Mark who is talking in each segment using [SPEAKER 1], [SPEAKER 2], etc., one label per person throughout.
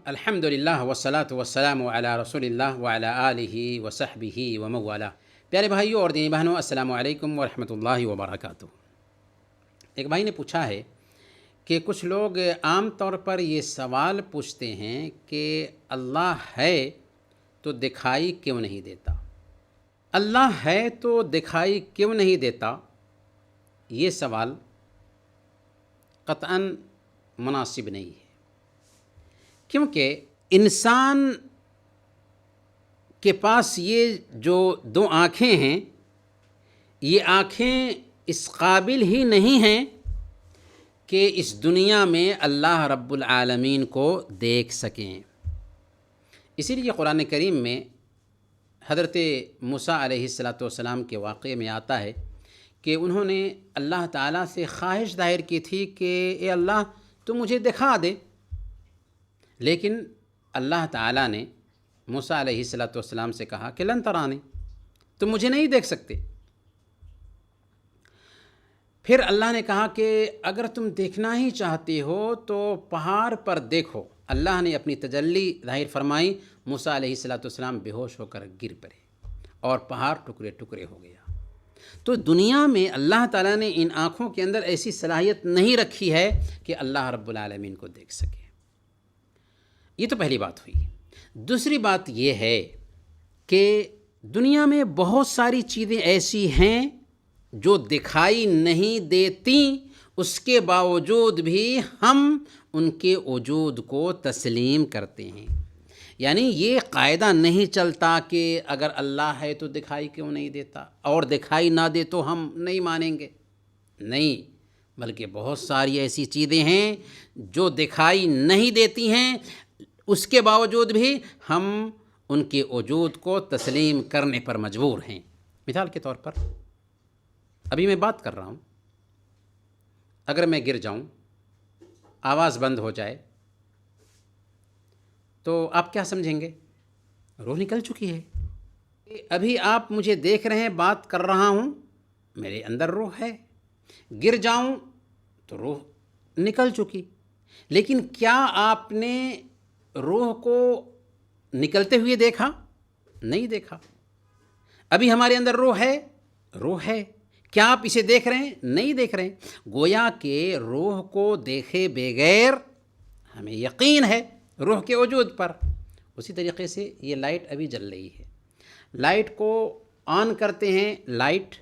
[SPEAKER 1] الحمد للہ والصلاۃ والسلام علی رسول اللہ وعلی آلہ وصحبہ ومن والاه۔ پیارے بھائیوں اور دینی بہنوں، السلام علیکم ورحمۃ اللہ وبرکاتہ۔ ایک بھائی نے پوچھا ہے کہ کچھ لوگ عام طور پر یہ سوال پوچھتے ہیں کہ اللہ ہے تو دکھائی کیوں نہیں دیتا؟ اللہ ہے تو دکھائی کیوں نہیں دیتا؟ یہ سوال قطعاً مناسب نہیں ہے، کیونکہ انسان کے پاس یہ جو دو آنکھیں ہیں، یہ آنکھیں اس قابل ہی نہیں ہیں کہ اس دنیا میں اللہ رب العالمین کو دیکھ سکیں۔ اسی لیے قرآن کریم میں حضرت موسیٰ علیہ السلام کے واقعے میں آتا ہے کہ انہوں نے اللہ تعالیٰ سے خواہش ظاہر کی تھی کہ اے اللہ تو مجھے دکھا دے، لیکن اللہ تعالیٰ نے موسیٰ علیہ السلام سے کہا کہ لن ترانی، تم مجھے نہیں دیکھ سکتے۔ پھر اللہ نے کہا کہ اگر تم دیکھنا ہی چاہتے ہو تو پہاڑ پر دیکھو۔ اللہ نے اپنی تجلی ظاہر فرمائی، موسیٰ علیہ السلام بے ہوش ہو کر گر پڑے اور پہاڑ ٹکڑے ٹکڑے ہو گیا۔ تو دنیا میں اللہ تعالیٰ نے ان آنکھوں کے اندر ایسی صلاحیت نہیں رکھی ہے کہ اللہ رب العالمین کو دیکھ سکے۔ یہ تو پہلی بات ہوئی۔ دوسری بات یہ ہے کہ دنیا میں بہت ساری چیزیں ایسی ہیں جو دکھائی نہیں دیتی، اس کے باوجود بھی ہم ان کے وجود کو تسلیم کرتے ہیں۔ یعنی یہ قاعدہ نہیں چلتا کہ اگر اللہ ہے تو دکھائی کیوں نہیں دیتا، اور دکھائی نہ دے تو ہم نہیں مانیں گے، نہیں، بلکہ بہت ساری ایسی چیزیں ہیں جو دکھائی نہیں دیتی ہیں، اس کے باوجود بھی ہم ان کے وجود کو تسلیم کرنے پر مجبور ہیں۔ مثال کے طور پر ابھی میں بات کر رہا ہوں، اگر میں گر جاؤں، آواز بند ہو جائے تو آپ کیا سمجھیں گے؟ روح نکل چکی ہے۔ ابھی آپ مجھے دیکھ رہے ہیں، بات کر رہا ہوں، میرے اندر روح ہے، گر جاؤں تو روح نکل چکی۔ لیکن کیا آپ نے روح کو نکلتے ہوئے دیکھا؟ نہیں دیکھا۔ ابھی ہمارے اندر روح ہے، روح ہے، کیا آپ اسے دیکھ رہے ہیں؟ نہیں دیکھ رہے ہیں۔ گویا کہ روح کو دیکھے بغیر ہمیں یقین ہے روح کے وجود پر۔ اسی طریقے سے یہ لائٹ ابھی جل رہی ہے، لائٹ کو آن کرتے ہیں، لائٹ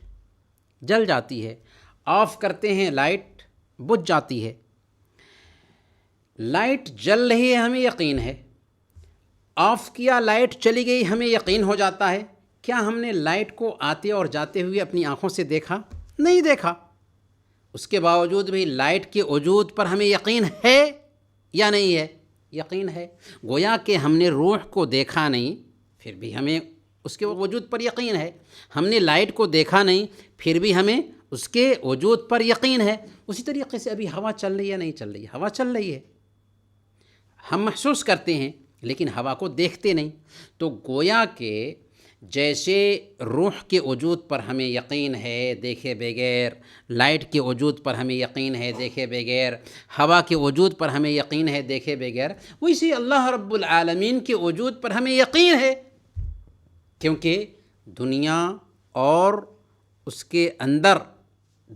[SPEAKER 1] جل جاتی ہے، آف کرتے ہیں، لائٹ بجھ جاتی ہے۔ لائٹ جل رہی ہے، ہمیں یقین ہے، آف کیا، لائٹ چلی گئی، ہمیں یقین ہو جاتا ہے۔ کیا ہم نے لائٹ کو آتے اور جاتے ہوئے اپنی آنکھوں سے دیکھا؟ نہیں دیکھا۔ اس کے باوجود بھی لائٹ کے وجود پر ہمیں یقین ہے یا نہیں ہے؟ یقین ہے۔ گویا کہ ہم نے روح کو دیکھا نہیں، پھر بھی ہمیں اس کے وجود پر یقین ہے۔ ہم نے لائٹ کو دیکھا نہیں، پھر بھی ہمیں اس کے وجود پر یقین ہے۔ اسی طریقے سے ابھی ہوا چل رہی ہے، نہیں چل رہی ہے؟ ہوا چل رہی ہے، ہم محسوس کرتے ہیں لیکن ہوا کو دیکھتے نہیں۔ تو گویا کہ جیسے روح کے وجود پر ہمیں یقین ہے دیکھے بغیر، لائٹ کے وجود پر ہمیں یقین ہے دیکھے بغیر، ہوا کے وجود پر ہمیں یقین ہے دیکھے بغیر، ویسے اللہ رب العالمین کے وجود پر ہمیں یقین ہے، کیونکہ دنیا اور اس کے اندر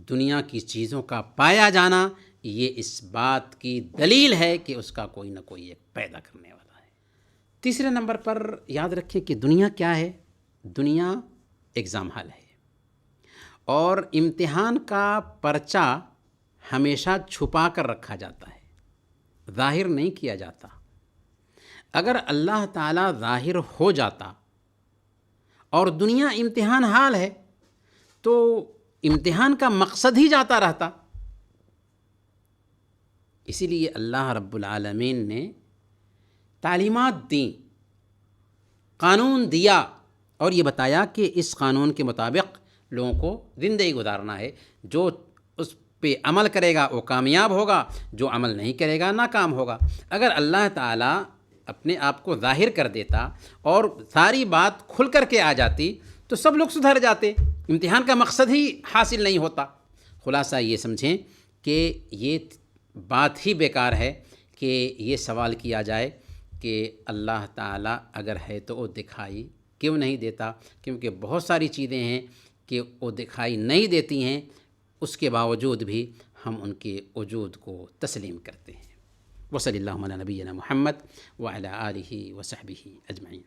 [SPEAKER 1] دنیا کی چیزوں کا پایا جانا یہ اس بات کی دلیل ہے کہ اس کا کوئی نہ کوئی ایک پیدا کرنے والا ہے۔ تیسرے نمبر پر یاد رکھیں کہ دنیا کیا ہے؟ دنیا ایگزام ہال ہے، اور امتحان کا پرچہ ہمیشہ چھپا کر رکھا جاتا ہے، ظاہر نہیں کیا جاتا۔ اگر اللہ تعالیٰ ظاہر ہو جاتا اور دنیا امتحان حال ہے تو امتحان کا مقصد ہی جاتا رہتا۔ اسی لیے اللہ رب العالمین نے تعلیمات دیں، قانون دیا، اور یہ بتایا کہ اس قانون کے مطابق لوگوں کو زندگی گزارنا ہے۔ جو اس پہ عمل کرے گا وہ کامیاب ہوگا، جو عمل نہیں کرے گا ناکام ہوگا۔ اگر اللہ تعالیٰ اپنے آپ کو ظاہر کر دیتا اور ساری بات کھل کر کے آ جاتی تو سب لوگ سدھر جاتے، امتحان کا مقصد ہی حاصل نہیں ہوتا۔ خلاصہ یہ سمجھیں کہ یہ بات ہی بیکار ہے کہ یہ سوال کیا جائے کہ اللہ تعالیٰ اگر ہے تو وہ دکھائی کیوں نہیں دیتا، کیونکہ بہت ساری چیزیں ہیں کہ وہ دکھائی نہیں دیتی ہیں، اس کے باوجود بھی ہم ان کے وجود کو تسلیم کرتے ہیں۔ وصلی اللہ علی نبینا محمد وعلی آلہ وصحبہ اجمعین۔